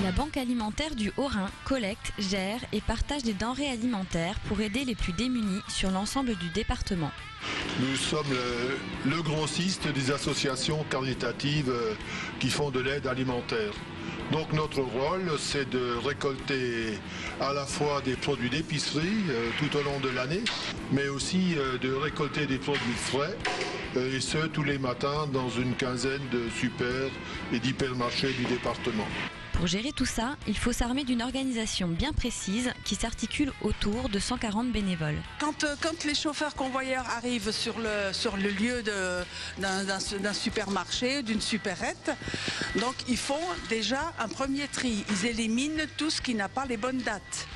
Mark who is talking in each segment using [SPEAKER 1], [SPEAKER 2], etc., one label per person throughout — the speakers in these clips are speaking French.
[SPEAKER 1] La Banque alimentaire du Haut-Rhin collecte, gère et partage des denrées alimentaires pour aider les plus démunis sur l'ensemble du département.
[SPEAKER 2] Nous sommes le grossiste des associations caritatives qui font de l'aide alimentaire. Donc notre rôle, c'est de récolter à la fois des produits d'épicerie tout au long de l'année, mais aussi de récolter des produits frais, et ce tous les matins dans une quinzaine de super et d'hypermarchés du département.
[SPEAKER 1] Pour gérer tout ça, il faut s'armer d'une organisation bien précise qui s'articule autour de 140 bénévoles.
[SPEAKER 3] Quand les chauffeurs convoyeurs arrivent sur le lieu d'un supermarché, d'une supérette, donc ils font déjà un premier tri. Ils éliminent tout ce qui n'a pas les bonnes dates.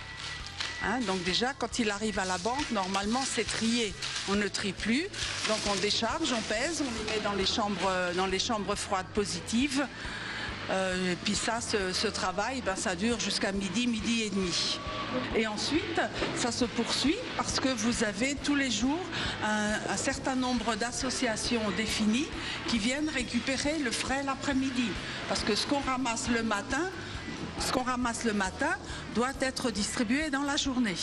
[SPEAKER 3] Donc déjà, quand il arrive à la banque, normalement c'est trié. On ne trie plus, donc on décharge, on pèse, on les met dans les chambres froides positives. Et puis ça, ce travail, ça dure jusqu'à midi et demi. Et ensuite, ça se poursuit parce que vous avez tous les jours un certain nombre d'associations définies qui viennent récupérer le frais l'après-midi. Parce que ce qu'on ramasse le matin doit être distribué dans la journée.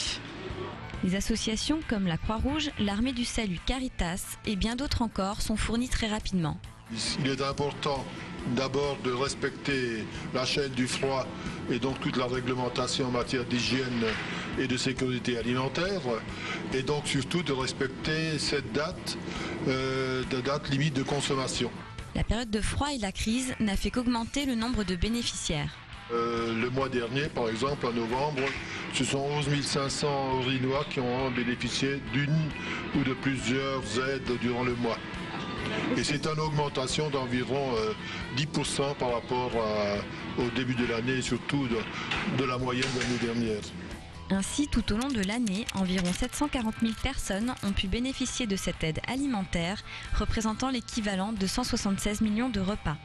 [SPEAKER 1] Les associations comme la Croix-Rouge, l'Armée du Salut Caritas et bien d'autres encore sont fournies très rapidement.
[SPEAKER 2] Il est important d'abord de respecter la chaîne du froid et donc toute la réglementation en matière d'hygiène et de sécurité alimentaire, et donc surtout de respecter cette date limite de consommation.
[SPEAKER 1] La période de froid et la crise n'a fait qu'augmenter le nombre de bénéficiaires.
[SPEAKER 2] Le mois dernier, par exemple, en novembre, ce sont 11 500 Orinois qui ont bénéficié d'une ou de plusieurs aides durant le mois. Et c'est une augmentation d'environ 10% par rapport au début de l'année et surtout de la moyenne de l'année dernière.
[SPEAKER 1] Ainsi, tout au long de l'année, environ 740 000 personnes ont pu bénéficier de cette aide alimentaire, représentant l'équivalent de 176 millions de repas.